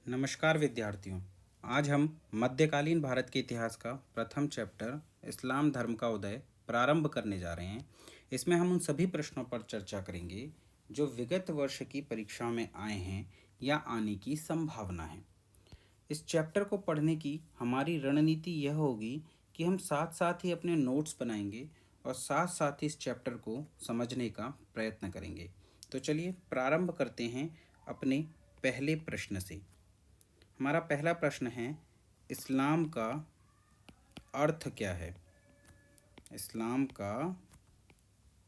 नमस्कार विद्यार्थियों। आज हम मध्यकालीन भारत के इतिहास का प्रथम चैप्टर इस्लाम धर्म का उदय प्रारंभ करने जा रहे हैं। इसमें हम उन सभी प्रश्नों पर चर्चा करेंगे जो विगत वर्ष की परीक्षा में आए हैं या आने की संभावना है। इस चैप्टर को पढ़ने की हमारी रणनीति यह होगी कि हम साथ साथ ही अपने नोट्स बनाएंगे और साथ साथ ही इस चैप्टर को समझने का प्रयत्न करेंगे। तो चलिए प्रारंभ करते हैं अपने पहले प्रश्न से। हमारा पहला प्रश्न है, इस्लाम का अर्थ क्या है? इस्लाम का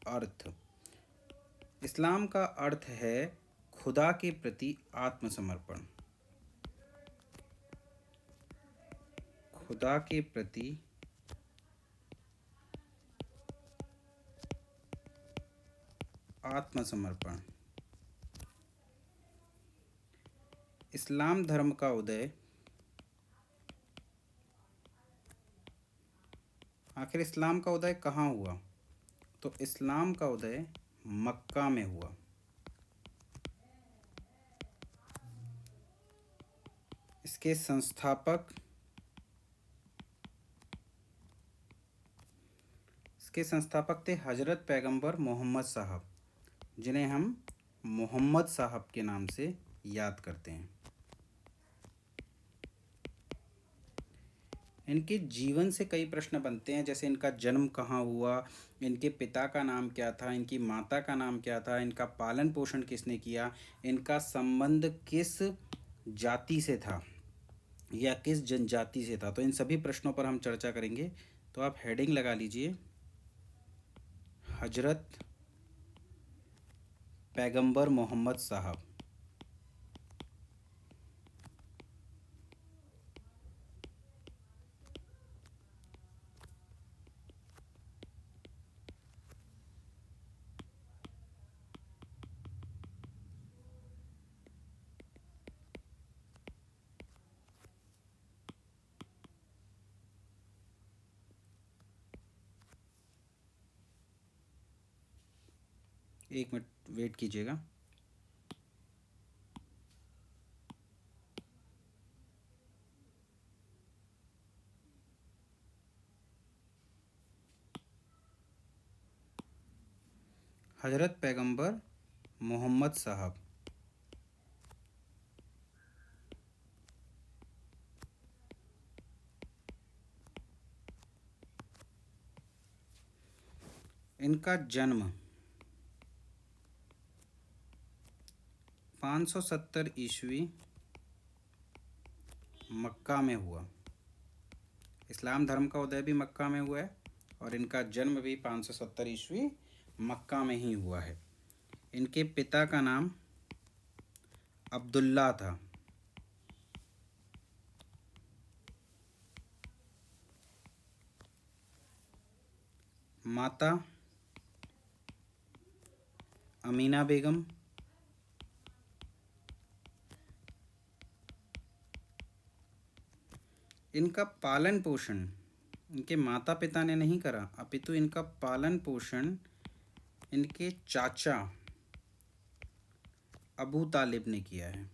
अर्थ। इस्लाम का अर्थ है खुदा के प्रति आत्मसमर्पण। खुदा के प्रति आत्मसमर्पण। इस्लाम धर्म का उदय। आखिर इस्लाम का उदय कहाँ हुआ? तो इस्लाम का उदय मक्का में हुआ। इसके संस्थापक थे हजरत पैगंबर मोहम्मद साहब, जिन्हें हम मोहम्मद साहब के नाम से याद करते हैं। इनके जीवन से कई प्रश्न बनते हैं, जैसे इनका जन्म कहाँ हुआ, इनके पिता का नाम क्या था, इनकी माता का नाम क्या था, इनका पालन पोषण किसने किया, इनका संबंध किस जाति से था या किस जनजाति से था। तो इन सभी प्रश्नों पर हम चर्चा करेंगे। तो आप हेडिंग लगा लीजिए, हजरत पैगंबर मोहम्मद साहब। एक मिनट वेट कीजिएगा। हजरत पैगंबर मोहम्मद साहब इनका जन्म 570 ईस्वी मक्का में हुआ। इस्लाम धर्म का उदय भी मक्का में हुआ है और इनका जन्म भी 570 ईस्वी मक्का में ही हुआ है। इनके पिता का नाम अब्दुल्ला था। माता अमीना बेगम। इनका पालन पोषण इनके माता पिता ने नहीं करा, अपितु इनका पालन पोषण इनके चाचा अबू तालिब ने किया है।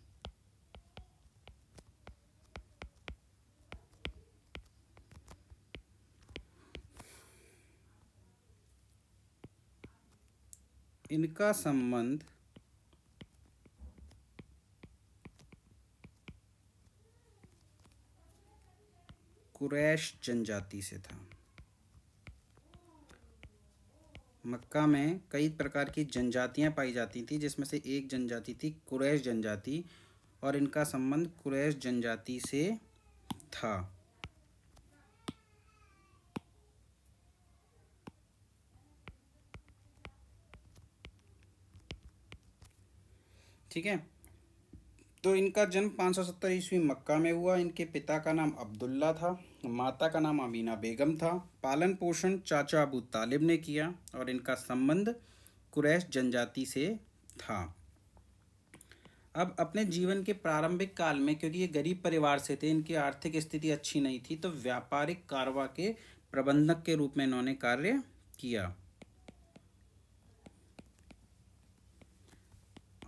इनका संबंध कुरैश जनजाति से था। मक्का में कई प्रकार की जनजातियां पाई जाती थी, जिसमें से एक जनजाति थी कुरैश जनजाति, और इनका संबंध कुरैश जनजाति से था। ठीक है, तो इनका जन्म 570 ईस्वी मक्का में हुआ। इनके पिता का नाम अब्दुल्ला था, माता का नाम अमीना बेगम था। पालन पोषण चाचा अबू तालिब ने किया और इनका संबंध कुरैश जनजाति से था। अब अपने जीवन के प्रारंभिक काल में, क्योंकि ये गरीब परिवार से थे, इनकी आर्थिक स्थिति अच्छी नहीं थी, तो व्यापारिक कारवा के प्रबंधक के रूप में इन्होंने कार्य किया।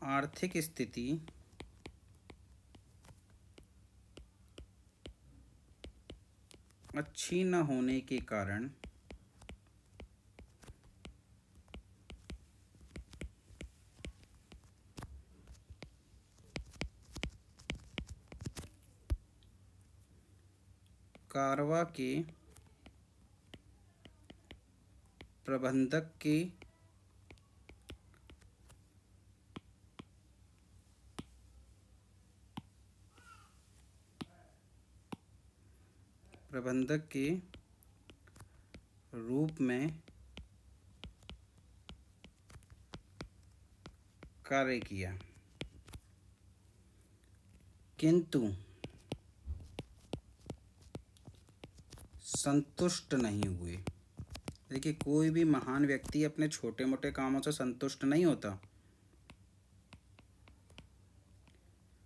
आर्थिक स्थिति अच्छी न होने के कारण कारवा के प्रबंधक के रूप में कार्य किया, किंतु संतुष्ट नहीं हुए। देखिए, कोई भी महान व्यक्ति अपने छोटे मोटे कामों से संतुष्ट नहीं होता।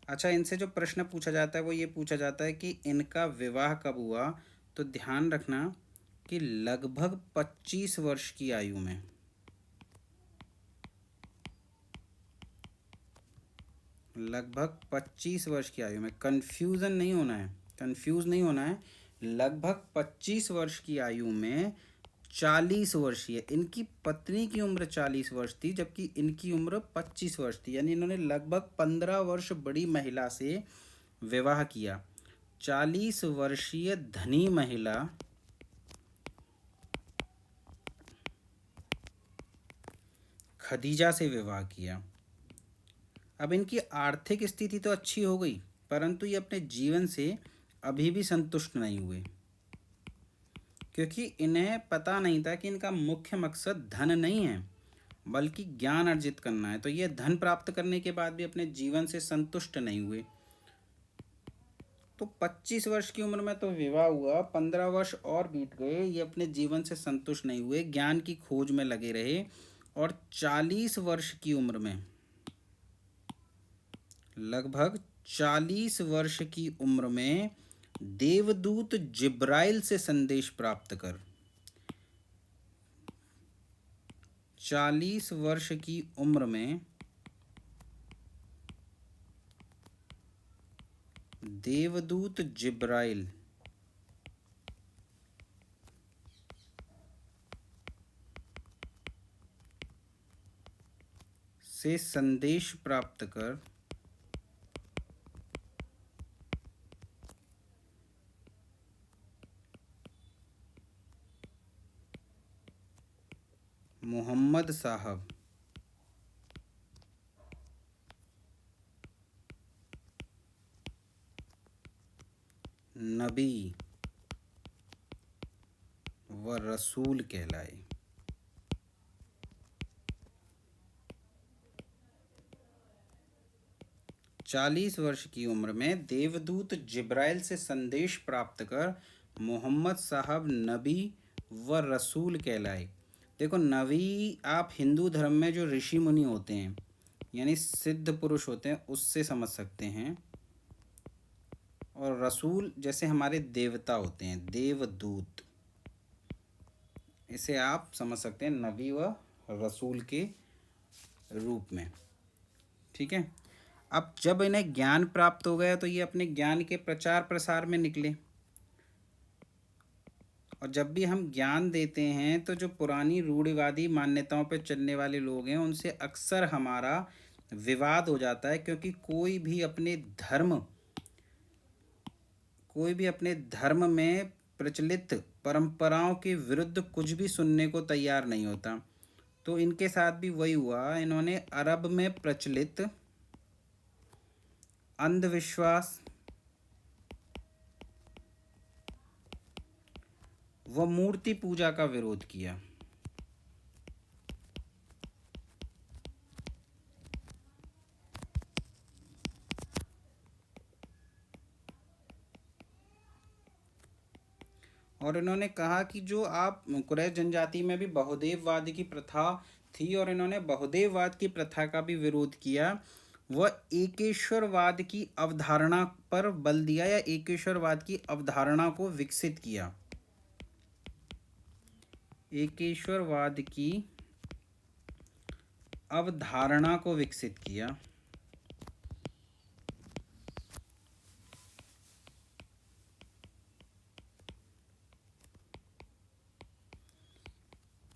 अच्छा, इनसे जो प्रश्न पूछा जाता है वो ये पूछा जाता है कि इनका विवाह कब हुआ। तो ध्यान रखना कि लगभग 25 वर्ष की आयु में। लगभग 25 वर्ष की आयु में, कंफ्यूज नहीं होना है। लगभग 25 वर्ष की आयु में 40 वर्षीय, इनकी पत्नी की उम्र 40 वर्ष थी जबकि इनकी उम्र 25 वर्ष थी, यानी इन्होंने लगभग 15 वर्ष बड़ी महिला से विवाह किया। 40 वर्षीय धनी महिला खदीजा से विवाह किया। अब इनकी आर्थिक स्थिति तो अच्छी हो गई, परंतु ये अपने जीवन से अभी भी संतुष्ट नहीं हुए, क्योंकि इन्हें पता नहीं था कि इनका मुख्य मकसद धन नहीं है बल्कि ज्ञान अर्जित करना है। तो ये धन प्राप्त करने के बाद भी अपने जीवन से संतुष्ट नहीं हुए। तो 25 वर्ष की उम्र में तो विवाह हुआ, 15 वर्ष और बीत गए, ये अपने जीवन से संतुष्ट नहीं हुए, ज्ञान की खोज में लगे रहे। और 40 वर्ष की उम्र में, लगभग 40 वर्ष की उम्र में देवदूत जिब्राइल से संदेश प्राप्त कर, 40 वर्ष की उम्र में देवदूत जिब्राइल से संदेश प्राप्त कर मोहम्मद साहब नबी व रसूल कहलाए। 40 वर्ष की उम्र में देवदूत जिब्राइल से संदेश प्राप्त कर मोहम्मद साहब नबी व रसूल कहलाए। देखो, नबी आप हिंदू धर्म में जो ऋषि मुनि होते हैं यानी सिद्ध पुरुष होते हैं उससे समझ सकते हैं, और रसूल जैसे हमारे देवता होते हैं, देवदूत, इसे आप समझ सकते हैं नबी व रसूल के रूप में। ठीक है। अब जब इन्हें ज्ञान प्राप्त हो गया तो ये अपने ज्ञान के प्रचार प्रसार में निकले। और जब भी हम ज्ञान देते हैं तो जो पुरानी रूढ़िवादी मान्यताओं पर चलने वाले लोग हैं उनसे अक्सर हमारा विवाद हो जाता है, क्योंकि कोई भी अपने धर्म में प्रचलित परंपराओं के विरुद्ध कुछ भी सुनने को तैयार नहीं होता। तो इनके साथ भी वही हुआ, इन्होंने अरब में प्रचलित अंधविश्वास व मूर्ति पूजा का विरोध किया। और इन्होंने कहा कि जो आप कुरैश जनजाति में भी बहुदेववाद की प्रथा थी और इन्होंने बहुदेववाद की प्रथा का भी विरोध किया। वह एकेश्वरवाद की अवधारणा पर बल दिया या एकेश्वरवाद की अवधारणा को विकसित किया। एकेश्वरवाद की अवधारणा को विकसित किया।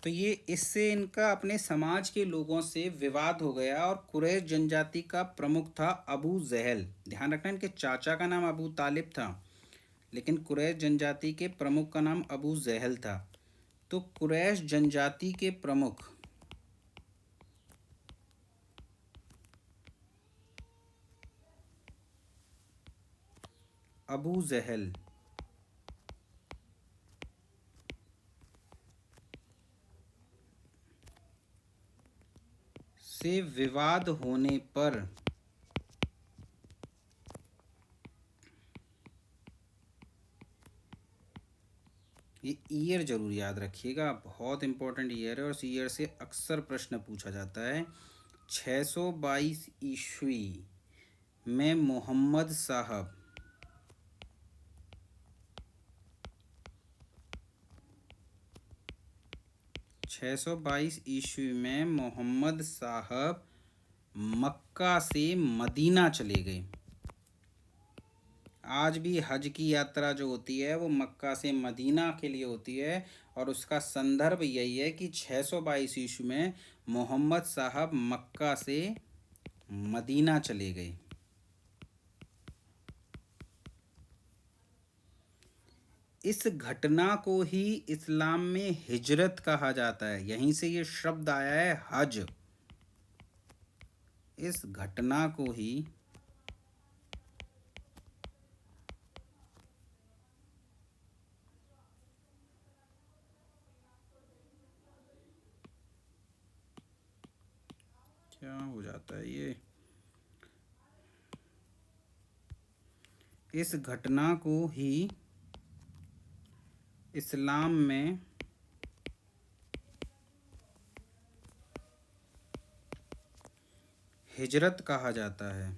तो ये इससे इनका अपने समाज के लोगों से विवाद हो गया और कुरैश जनजाति का प्रमुख था अबू जहल। ध्यान रखना, इनके चाचा का नाम अबू तालिब था, लेकिन कुरैश जनजाति के प्रमुख का नाम अबू जहल था। तो कुरैश जनजाति के प्रमुख अबू जहल से विवाद होने पर ये ईयर जरूर याद रखिएगा, बहुत इंपॉर्टेंट ईयर है और इस ईयर से अक्सर प्रश्न पूछा जाता है। 622 ईस्वी में मोहम्मद साहब 622 ईस्वी में मोहम्मद साहब मक्का से मदीना चले गए। आज भी हज की यात्रा जो होती है वो मक्का से मदीना के लिए होती है और उसका संदर्भ यही है कि 622 ईस्वी में मोहम्मद साहब मक्का से मदीना चले गए। इस घटना को ही इस्लाम में हिजरत कहा जाता है, यहीं से ये शब्द आया है हज। इस घटना को ही क्या हो जाता है ये, इस घटना को ही इस्लाम में हिजरत कहा जाता है।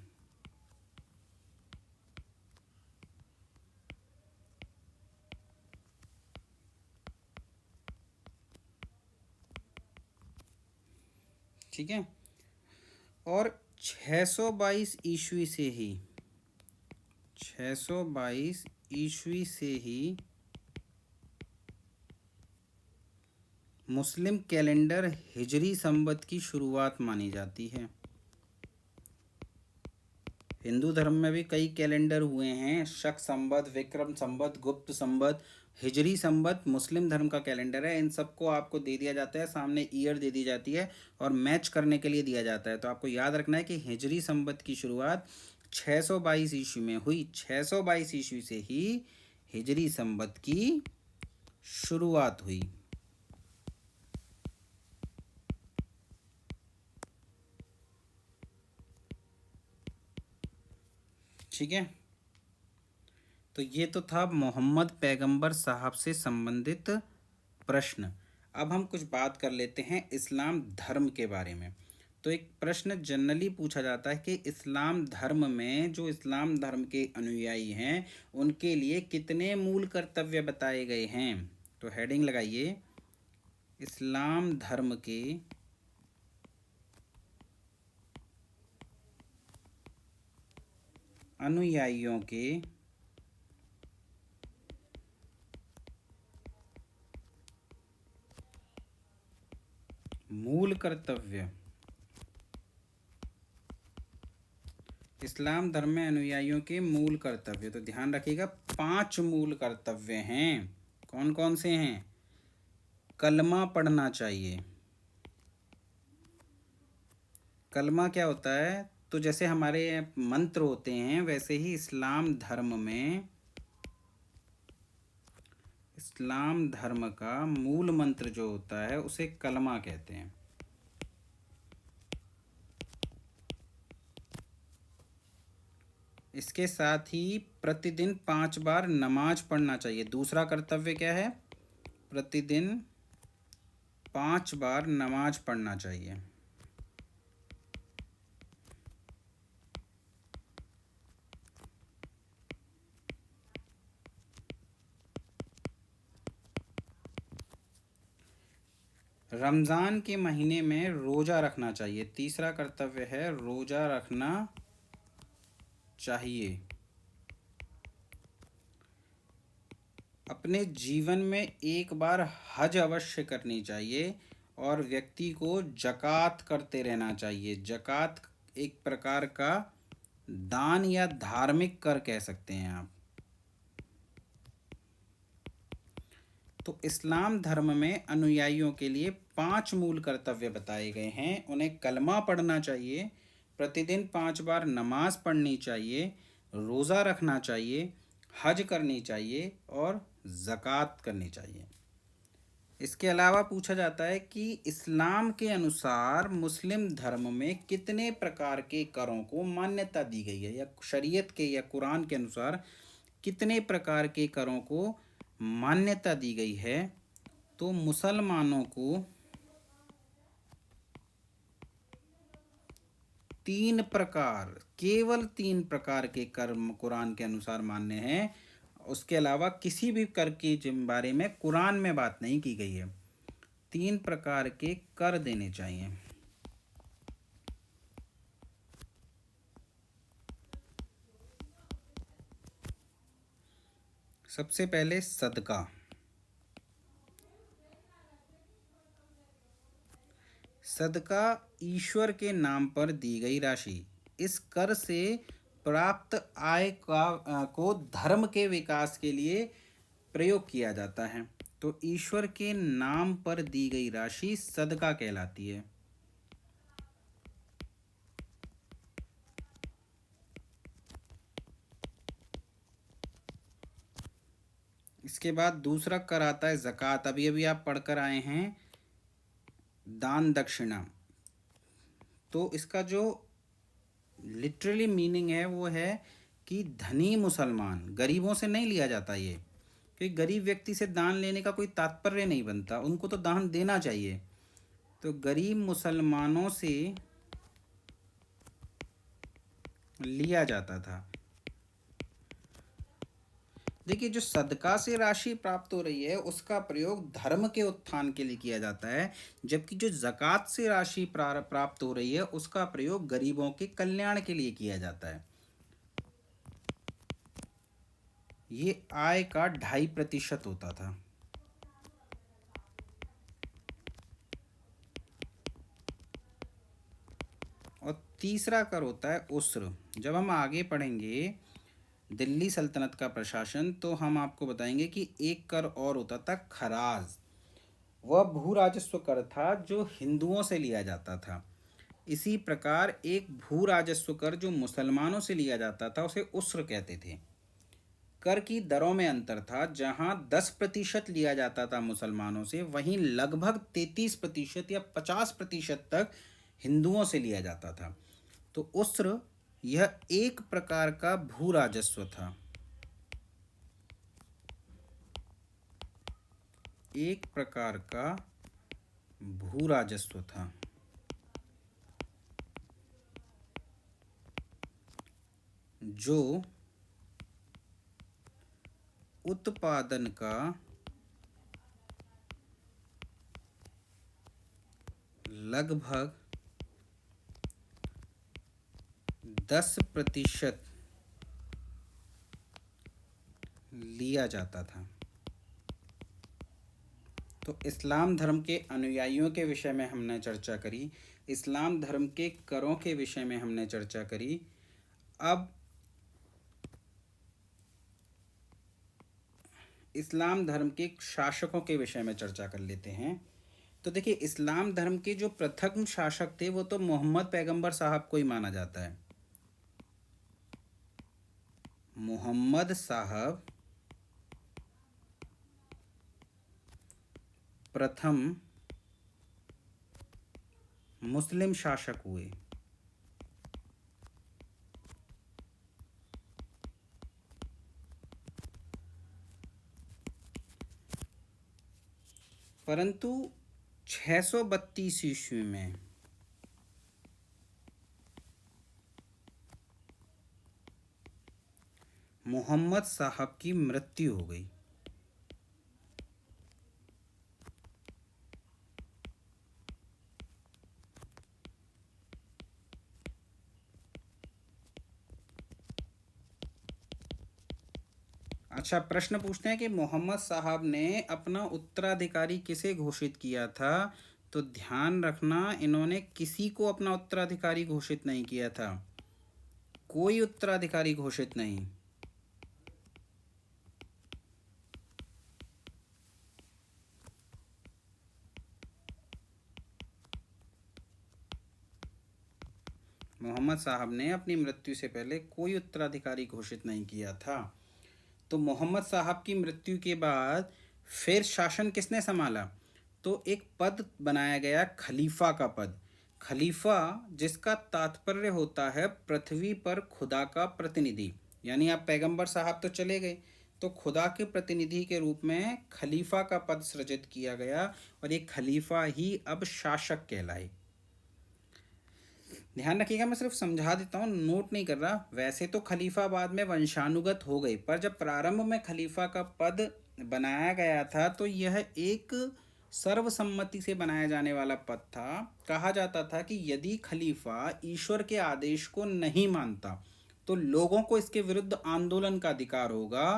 ठीक है, और 622 ईस्वी से ही 622 ईस्वी से ही मुस्लिम कैलेंडर हिजरी संवत की शुरुआत मानी जाती है। हिंदू धर्म में भी कई कैलेंडर हुए हैं, शक संवत, विक्रम संवत, गुप्त संवत, हिजरी संवत मुस्लिम धर्म का कैलेंडर है। इन सबको आपको दे दिया जाता है, सामने ईयर दे दी जाती है और मैच करने के लिए दिया जाता है। तो आपको याद रखना है कि हिजरी संवत की शुरुआत 622 ईस्वी में हुई। 622 ईस्वी से ही हिजरी संवत की शुरुआत हुई। ठीक है, तो ये तो था मोहम्मद पैगंबर साहब से संबंधित प्रश्न। अब हम कुछ बात कर लेते हैं इस्लाम धर्म के बारे में। तो एक प्रश्न जनरली पूछा जाता है कि इस्लाम धर्म में जो इस्लाम धर्म के अनुयायी हैं उनके लिए कितने मूल कर्तव्य बताए गए हैं। तो हेडिंग लगाइए, इस्लाम धर्म के अनुयायियों के मूल कर्तव्य। इस्लाम धर्म में अनुयायियों के मूल कर्तव्य, तो ध्यान रखिएगा 5 मूल कर्तव्य हैं। कौन कौन से हैं? कलमा पढ़ना चाहिए। कलमा क्या होता है? तो जैसे हमारे मंत्र होते हैं वैसे ही इस्लाम धर्म का मूल मंत्र जो होता है उसे कलमा कहते हैं। इसके साथ ही प्रतिदिन 5 बार नमाज पढ़ना चाहिए। दूसरा कर्तव्य क्या है? प्रतिदिन 5 बार नमाज पढ़ना चाहिए। रमज़ान के महीने में रोज़ा रखना चाहिए। तीसरा कर्तव्य है रोज़ा रखना चाहिए। अपने जीवन में एक बार हज अवश्य करनी चाहिए और व्यक्ति को ज़कात करते रहना चाहिए। ज़कात एक प्रकार का दान या धार्मिक कर कह सकते हैं आप। तो इस्लाम धर्म में अनुयायियों के लिए 5 मूल कर्तव्य बताए गए हैं। उन्हें कलमा पढ़ना चाहिए, प्रतिदिन 5 बार नमाज पढ़नी चाहिए, रोज़ा रखना चाहिए, हज करनी चाहिए और ज़कात करनी चाहिए। इसके अलावा पूछा जाता है कि इस्लाम के अनुसार मुस्लिम धर्म में कितने प्रकार के करों को मान्यता दी गई है, या शरीयत के या कुरान के अनुसार कितने प्रकार के करों को मान्यता दी गई है। तो मुसलमानों को 3 प्रकार, केवल 3 प्रकार के कर कुरान के अनुसार मान्य हैं। उसके अलावा किसी भी कर के बारे में कुरान में बात नहीं की गई है। 3 प्रकार के कर देने चाहिए। सबसे पहले सदका। सदका ईश्वर के नाम पर दी गई राशि। इस कर से प्राप्त आय को धर्म के विकास के लिए प्रयोग किया जाता है। तो ईश्वर के नाम पर दी गई राशि सदका कहलाती है। इसके बाद दूसरा कर आता है ज़कात। अभी अभी आप पढ़कर आए हैं दान दक्षिणा। तो इसका जो लिटरली मीनिंग है वो है कि धनी मुसलमान, गरीबों से नहीं लिया जाता ये, क्योंकि गरीब व्यक्ति से दान लेने का कोई तात्पर्य नहीं बनता, उनको तो दान देना चाहिए। तो गरीब मुसलमानों से लिया जाता था। देखिए, जो सदका से राशि प्राप्त हो रही है उसका प्रयोग धर्म के उत्थान के लिए किया जाता है, जबकि जो ज़कात से राशि प्राप्त हो रही है उसका प्रयोग गरीबों के कल्याण के लिए किया जाता है। ये आय का 2.5% होता था। और तीसरा कर होता है उस्र। जब हम आगे पढ़ेंगे दिल्ली सल्तनत का प्रशासन, तो हम आपको बताएंगे कि एक कर और होता था खराज। वह भू राजस्व कर था जो हिंदुओं से लिया जाता था। इसी प्रकार एक भू राजस्व कर जो मुसलमानों से लिया जाता था उसे उस्र कहते थे। कर की दरों में अंतर था, जहां 10% लिया जाता था मुसलमानों से, वहीं लगभग 33% या 50% तक हिंदुओं से लिया जाता था। तो उस्र यह एक प्रकार का भू राजस्व था। एक प्रकार का भू राजस्व था जो उत्पादन का लगभग 10% लिया जाता था। तो इस्लाम धर्म के अनुयायियों के विषय में हमने चर्चा करी, इस्लाम धर्म के करों के विषय में हमने चर्चा करी। अब इस्लाम धर्म के शासकों के विषय में चर्चा कर लेते हैं। तो देखिए, इस्लाम धर्म के जो प्रथम शासक थे वो तो मोहम्मद पैगंबर साहब को ही माना जाता है। मोहम्मद साहब प्रथम मुस्लिम शासक हुए। परंतु 632 ईस्वी में मोहम्मद साहब की मृत्यु हो गई। अच्छा, प्रश्न पूछते हैं कि मोहम्मद साहब ने अपना उत्तराधिकारी किसे घोषित किया था। तो ध्यान रखना, इन्होंने किसी को अपना उत्तराधिकारी घोषित नहीं किया था, कोई उत्तराधिकारी घोषित नहीं। मोहम्मद साहब ने अपनी मृत्यु से पहले कोई उत्तराधिकारी घोषित नहीं किया था। तो मोहम्मद साहब की मृत्यु के बाद फिर शासन किसने संभाला? तो एक पद बनाया गया, खलीफा का पद। खलीफा जिसका तात्पर्य होता है पृथ्वी पर खुदा का प्रतिनिधि, यानी आप पैगंबर साहब तो चले गए, तो खुदा के प्रतिनिधि के रूप में खलीफा का पद सृजित किया गया, और ये खलीफा ही अब शासक कहलाए। ध्यान रखिएगा, मैं सिर्फ समझा देता हूँ, नोट नहीं कर रहा। वैसे तो खलीफा बाद में वंशानुगत हो गई, पर जब प्रारंभ में खलीफा का पद बनाया गया था तो यह एक सर्वसम्मति से बनाया जाने वाला पद था। कहा जाता था कि यदि खलीफा ईश्वर के आदेश को नहीं मानता तो लोगों को इसके विरुद्ध आंदोलन का अधिकार होगा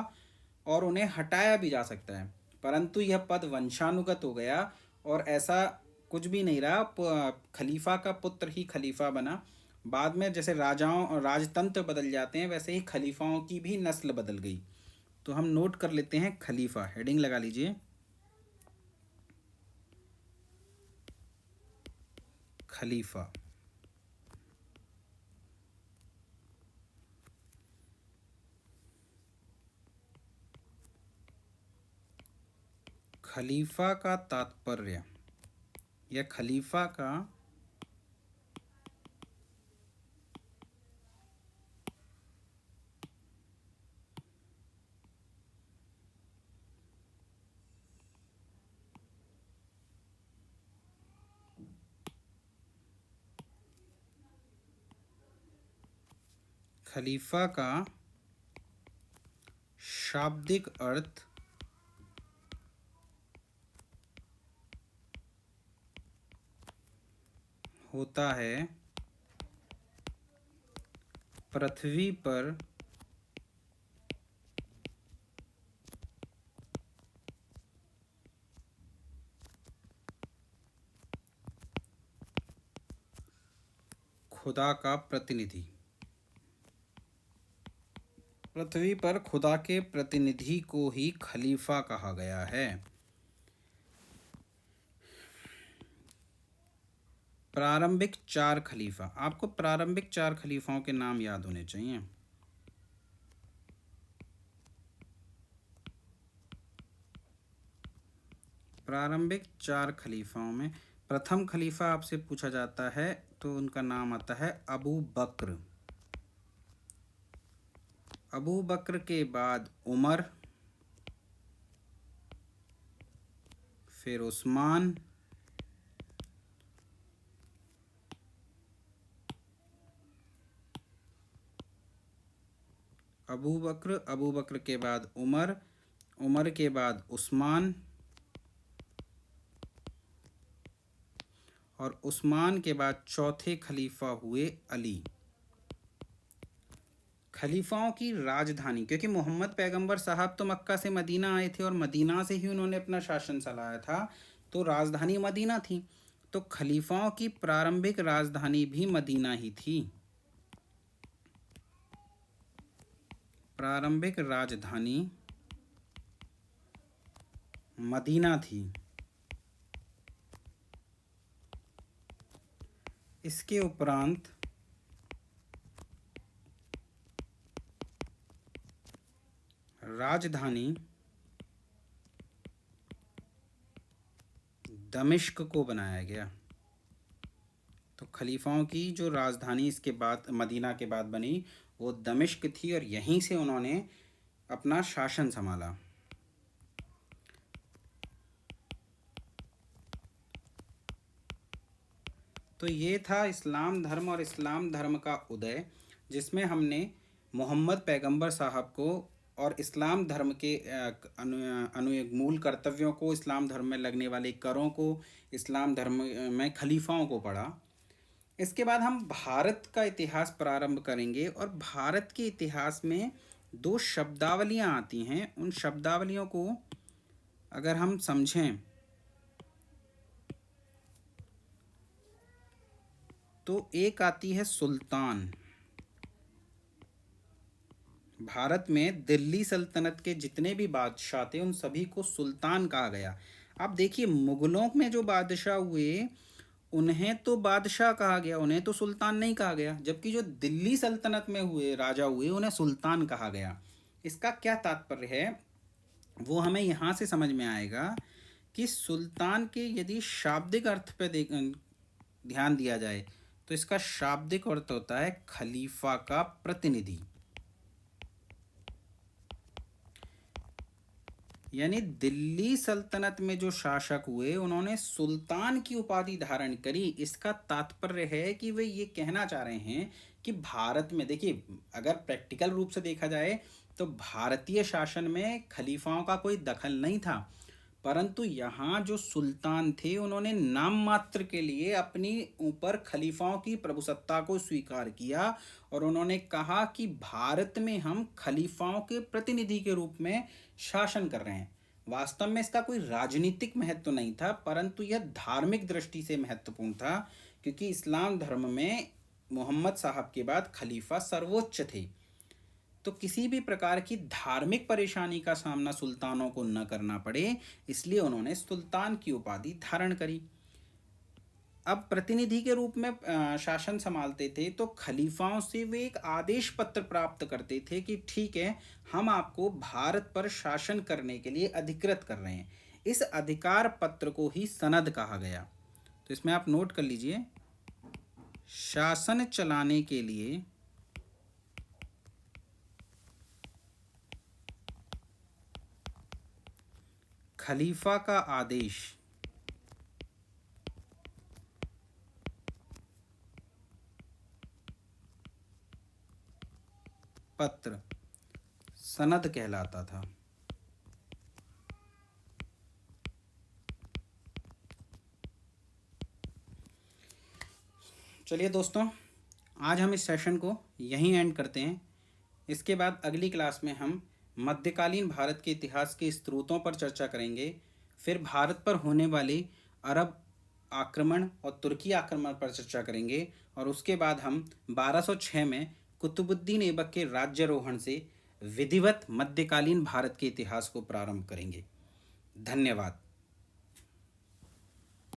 और उन्हें हटाया भी जा सकता है। परंतु यह पद वंशानुगत हो गया और ऐसा कुछ भी नहीं रहा। खलीफा का पुत्र ही खलीफा बना। बाद में जैसे राजाओं और राजतंत्र बदल जाते हैं, वैसे ही खलीफाओं की भी नस्ल बदल गई। तो हम नोट कर लेते हैं, खलीफा हेडिंग लगा लीजिए, खलीफा। खलीफा का तात्पर्य या खलीफा का खलीफा का शाब्दिक अर्थ होता है पृथ्वी पर खुदा का प्रतिनिधि। पृथ्वी पर खुदा के प्रतिनिधि को ही खलीफा कहा गया है। प्रारंभिक चार खलीफा, आपको प्रारंभिक चार खलीफाओं के नाम याद होने चाहिए। प्रारंभिक चार खलीफाओं में प्रथम खलीफा आपसे पूछा जाता है तो उनका नाम आता है अबू बकर। अबू बकर के बाद उमर, फिर उस्मान, अबू बकर के बाद उमर, उमर के बाद उस्मान, और उस्मान के बाद चौथे खलीफा हुए अली। खलीफाओं की राजधानी, क्योंकि मोहम्मद पैगंबर साहब तो मक्का से मदीना आए थे और मदीना से ही उन्होंने अपना शासन चलाया था, तो राजधानी मदीना थी। तो खलीफाओं की प्रारंभिक राजधानी भी मदीना ही थी। प्रारंभिक राजधानी मदीना थी। इसके उपरांत राजधानी दमिश्क को बनाया गया। तो खलीफाओं की जो राजधानी इसके बाद मदीना के बाद बनी वो दमिश्क थी, और यहीं से उन्होंने अपना शासन संभाला। तो ये था इस्लाम धर्म और इस्लाम धर्म का उदय, जिसमें हमने मोहम्मद पैगंबर साहब को और इस्लाम धर्म के मूल कर्तव्यों को, इस्लाम धर्म में लगने वाले करों को, इस्लाम धर्म में खलीफाओं को पढ़ा। इसके बाद हम भारत का इतिहास प्रारंभ करेंगे, और भारत के इतिहास में दो शब्दावलियां आती हैं, उन शब्दावलियों को अगर हम समझें तो एक आती है सुल्तान। भारत में दिल्ली सल्तनत के जितने भी बादशाह थे उन सभी को सुल्तान कहा गया। अब देखिए, मुगलों में जो बादशाह हुए उन्हें तो बादशाह कहा गया, उन्हें तो सुल्तान नहीं कहा गया, जबकि जो दिल्ली सल्तनत में हुए राजा हुए उन्हें सुल्तान कहा गया। इसका क्या तात्पर्य है वो हमें यहाँ से समझ में आएगा कि सुल्तान के यदि शाब्दिक अर्थ पे ध्यान दिया जाए तो इसका शाब्दिक अर्थ होता है खलीफा का प्रतिनिधि। यानी दिल्ली सल्तनत में जो शासक हुए उन्होंने सुल्तान की उपाधि धारण करी। इसका तात्पर्य है कि वे ये कहना चाह रहे हैं कि भारत में, देखिए अगर प्रैक्टिकल रूप से देखा जाए तो भारतीय शासन में खलीफाओं का कोई दखल नहीं था, परंतु यहाँ जो सुल्तान थे उन्होंने नाम मात्र के लिए अपनी ऊपर खलीफाओं की प्रभुसत्ता को स्वीकार किया और उन्होंने कहा कि भारत में हम खलीफाओं के प्रतिनिधि के रूप में शासन कर रहे हैं। वास्तव में इसका कोई राजनीतिक महत्व नहीं था, परंतु यह धार्मिक दृष्टि से महत्वपूर्ण था, क्योंकि इस्लाम धर्म में मोहम्मद साहब के बाद खलीफा सर्वोच्च थे। तो किसी भी प्रकार की धार्मिक परेशानी का सामना सुल्तानों को न करना पड़े, इसलिए उन्होंने सुल्तान की उपाधि धारण करी। अब प्रतिनिधि के रूप में शासन संभालते थे तो खलीफाओं से वे एक आदेश पत्र प्राप्त करते थे कि ठीक है, हम आपको भारत पर शासन करने के लिए अधिकृत कर रहे हैं। इस अधिकार पत्र को ही सनद कहा गया। तो इसमें आप नोट कर लीजिए, शासन चलाने के लिए खलीफा का आदेश पत्र सनद कहलाता था। चलिए दोस्तों, आज हम इस सेशन को यहीं एंड करते हैं। इसके बाद अगली क्लास में हम मध्यकालीन भारत के इतिहास के स्रोतों पर चर्चा करेंगे, फिर भारत पर होने वाले अरब आक्रमण और तुर्की आक्रमण पर चर्चा करेंगे, और उसके बाद हम 1206 में कुतुबुद्दीन ऐबक के राज्यारोहण से विधिवत मध्यकालीन भारत के इतिहास को प्रारंभ करेंगे। धन्यवाद।